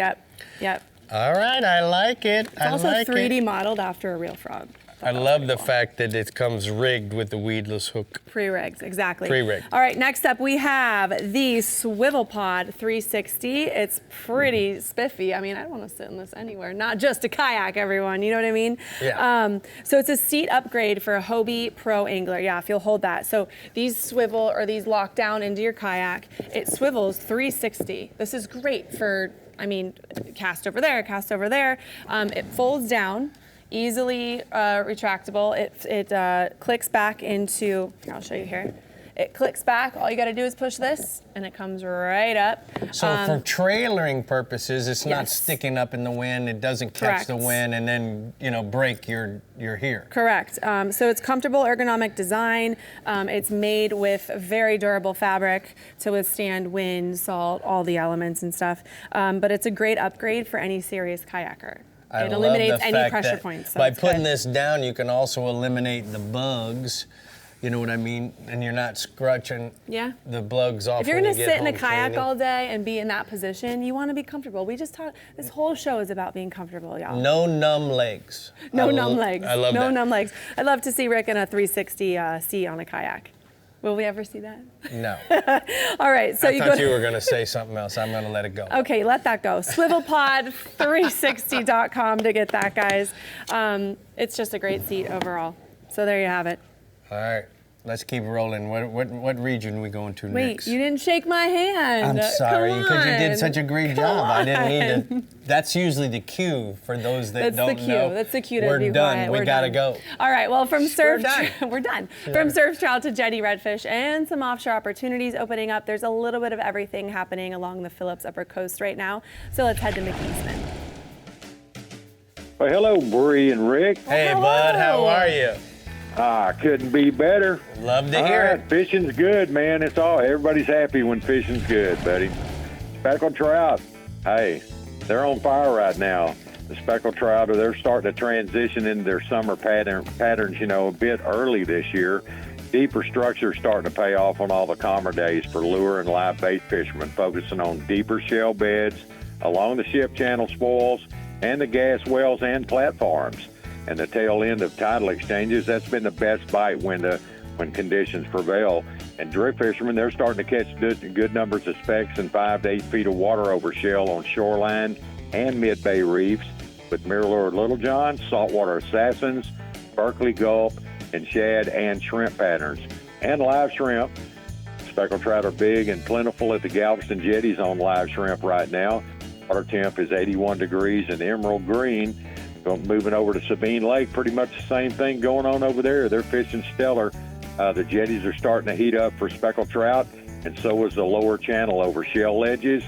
Yep. All right, I like it. It's also 3D modeled after a real frog. I love the fact that it comes rigged with the weedless hook. Pre-rigged, exactly. Pre-rigged. All right, next up we have the Swivel Pod 360. It's pretty spiffy. I mean, I don't want to sit in this anywhere. Not just a kayak, everyone. You know what I mean? Yeah. So it's a seat upgrade for a Hobie Pro Angler. Yeah, if you'll hold that. So these swivel or these lock down into your kayak. It swivels 360. This is great for, I mean, cast over there, cast over there. It folds down. Easily retractable. It clicks back into, here, I'll show you here. It clicks back. All you got to do is push this, and it comes right up. So for trailering purposes, it's not sticking up in the wind. It doesn't catch the wind and then, you know, break your here. Correct. So it's comfortable, ergonomic design. It's made with very durable fabric to withstand wind, salt, all the elements and stuff. But it's a great upgrade for any serious kayaker. It eliminates any pressure points. So by putting this down, you can also eliminate the bugs. You know what I mean? And you're not scratching the bugs off. If you're going to sit in a kayak all day and be in that position, you want to be comfortable. We just talked, this whole show is about being comfortable, y'all. No numb legs. No numb legs. I love that. No numb legs. I'd love to see Rick in a 360 seat on a kayak. Will we ever see that? No. All right, so I thought you were going to say something else. I'm going to let it go. Okay, let that go. Swivelpod360.com to get that, guys. It's just a great seat overall. So there you have it. All right, let's keep rolling. What region are we going to next? Wait, you didn't shake my hand. I'm sorry, because you did such a great job. I didn't need to. That's usually the cue for those that don't know. That's the cue to We're be done. quiet. We gotta go. All right. Well, from surf, We're done. From surf trout to jetty redfish and some offshore opportunities opening up. There's a little bit of everything happening along the Phillips Upper Coast right now. So let's head to McKeesman. Well, hello, Bree and Rick. Hey, bud. How are you? Couldn't be better. Love to hear it. Fishing's good, man. It's all. Everybody's happy when fishing's good, buddy. Speckled trout. Hey, they're on fire right now. The speckled trout, they're starting to transition into their summer patterns, you know, a bit early this year. Deeper structures starting to pay off on all the calmer days for lure and live bait fishermen, focusing on deeper shell beds along the ship channel spoils and the gas wells and platforms. And the tail end of tidal exchanges, that's been the best bite window when conditions prevail. And drift fishermen, they're starting to catch good numbers of specks and 5 to 8 feet of water over shell on shoreline and mid-bay reefs with mirror little john, saltwater assassins, Berkeley gulp, and shad and shrimp patterns. And live shrimp, Speckled trout are big and plentiful at the Galveston jetties on live shrimp right now. Water temp is 81 degrees and emerald green. Moving over to Sabine Lake, pretty much the same thing going on over there. They're fishing stellar. The jetties are starting to heat up for speckled trout, and so is the lower channel over shell ledges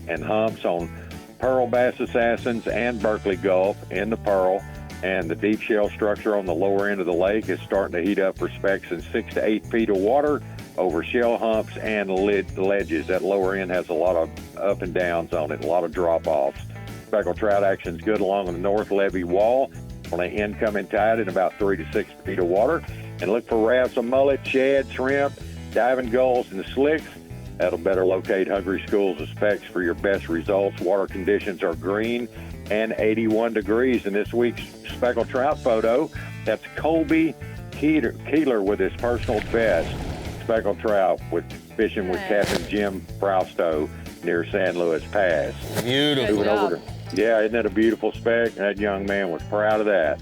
and humps on Pearl Bass Assassins and Berkeley Gulf in the Pearl. And the deep shell structure on the lower end of the lake is starting to heat up for specks in 6 to 8 feet of water over shell humps and ledges. That lower end has a lot of up and downs on it, a lot of drop-offs. Speckled trout action is good along the north levee wall on the incoming tide in about 3 to 6 feet of water. And look for wrasse of mullet, shad, shrimp, diving gulls, and slicks. That'll better locate hungry schools of specks for your best results. Water conditions are green and 81 degrees. In this week's speckled trout photo, that's Colby Keeler with his personal best. Speckled trout with fishing with Captain Jim Frausto near San Luis Pass. Beautiful. Yeah, isn't that a beautiful speck? That young man was proud of that.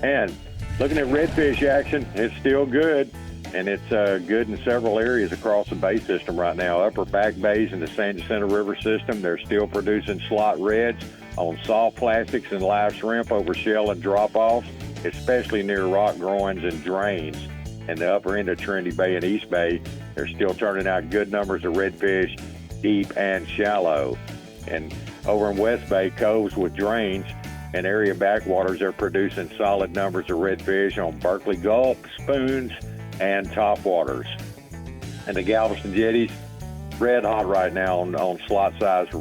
And looking at redfish action, it's still good, and it's good in several areas across the bay system right now. Upper back bays in the San Jacinto River system, they're still producing slot reds on soft plastics and live shrimp over shell and drop-offs, especially near rock groins and drains. And the upper end of Trinity Bay and East Bay, they're still turning out good numbers of redfish, deep and shallow. And over in West Bay, coves with drains and area backwaters, they're producing solid numbers of redfish on Berkeley Gulf, spoons, and topwaters. And the Galveston jetties, red hot right now on slot-sized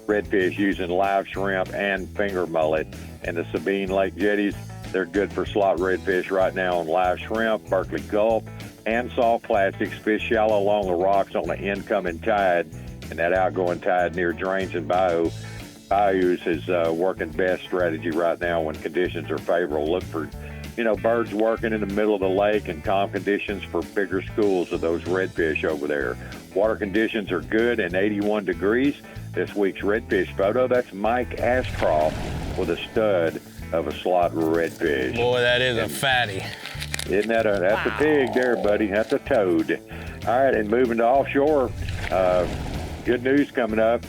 redfish using live shrimp and finger mullet. And the Sabine Lake jetties, they're good for slot redfish right now on live shrimp, Berkeley Gulf, and soft plastics. Fish shallow along the rocks on the incoming tide, and that outgoing tide near drains and bayous is working best strategy right now when conditions are favorable. Look for, birds working in the middle of the lake and calm conditions for bigger schools of those redfish over there. Water conditions are good and 81 degrees. This week's redfish photo, that's Mike Ashcroft with a stud of a slot redfish. Boy, that is a fatty. Isn't that that's a pig there, buddy. That's a toad. All right, and moving to offshore, good news coming up.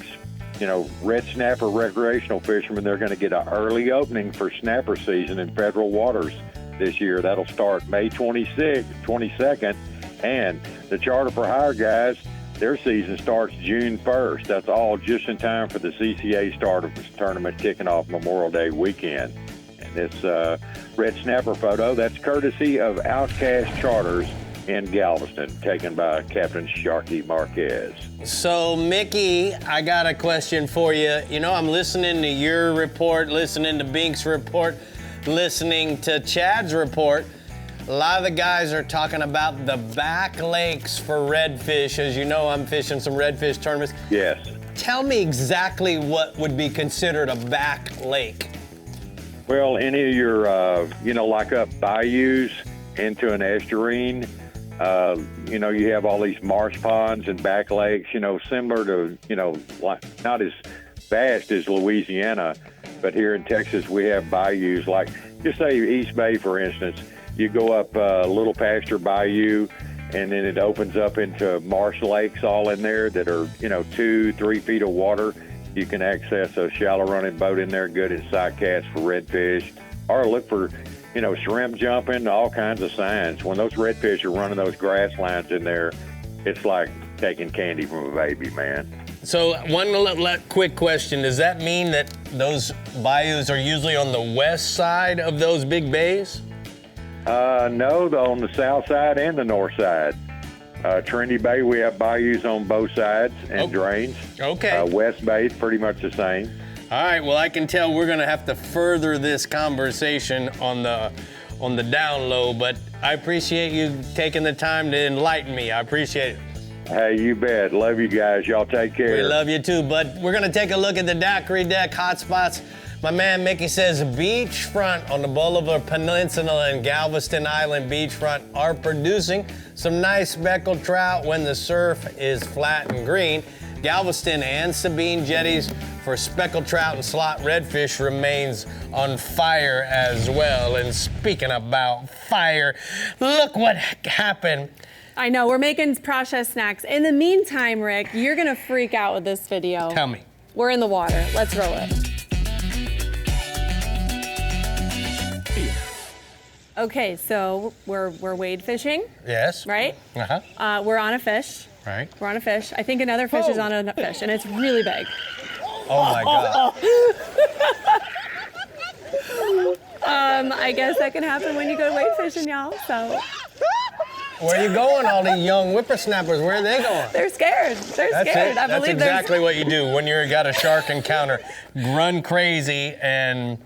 Red snapper recreational fishermen, they're going to get an early opening for snapper season in federal waters this year. That'll start May 22nd, and the charter for hire guys, their season starts June 1st. That's all just in time for the CCA start of this tournament kicking off Memorial Day weekend. And this red snapper photo, that's courtesy of Outcast Charters in Galveston, taken by Captain Sharky Marquez. So, Mickey, I got a question for you. I'm listening to your report, listening to Bink's report, listening to Chad's report. A lot of the guys are talking about the back lakes for redfish. As you know, I'm fishing some redfish tournaments. Yes. Tell me exactly what would be considered a back lake. Well, any of your, like up bayous into an estuarine, you have all these marsh ponds and back lakes, similar to, not as vast as Louisiana, but here in Texas we have bayous, like just say East Bay, for instance. You go up Little Pasture Bayou, and then it opens up into marsh lakes all in there that are, 2-3 feet of water. You can access a shallow running boat in there, good at sight casts for redfish, or look for, shrimp jumping, all kinds of signs. When those redfish are running those grass lines in there, it's like taking candy from a baby, man. So one quick question, does that mean that those bayous are usually on the west side of those big bays? No, on the south side and the north side. Trinity Bay, we have bayous on both sides and drains. Okay. West Bay is pretty much the same. All right, well, I can tell we're going to have to further this conversation on the down low, but I appreciate you taking the time to enlighten me. I appreciate it. Hey, you bet. Love you guys. Y'all take care. We love you too, bud. We're going to take a look at the daiquiri deck hotspots. My man Mickey says beachfront on the Bolivar Peninsula and Galveston Island beachfront are producing some nice speckled trout when the surf is flat and green. Galveston and Sabine jetties for speckled trout and slot redfish remains on fire as well. And speaking about fire, look what happened I know, we're making processed snacks. In the meantime, Rick, you're gonna freak out with this video. Tell me. We're in the water. Let's roll it. Okay, so we're wade fishing, Yes. right? Uh-huh. We're on a fish. Right. We're on a fish. I think another fish is on a fish, and it's really big. Oh my God. I guess that can happen when you go wade fishing, y'all. So Where are you going, all the young whippersnappers? Where are they going? they're scared. They're That's scared. it. I That's believe exactly what you do when you've got a shark encounter. Run crazy and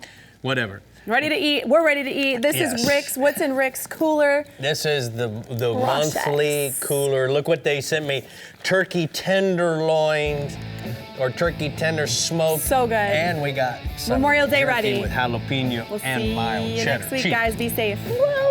whatever. Ready to eat. We're ready to eat. This Yes. is Rick's. What's in Rick's cooler? This is the Process. monthly cooler. Look what they sent me. Turkey tenderloins or turkey tender smoked. So good. And we got some Memorial Day jerky ready. with jalapeno We'll and see mild you cheddar next week, cheese. guys. Be safe. Whoa.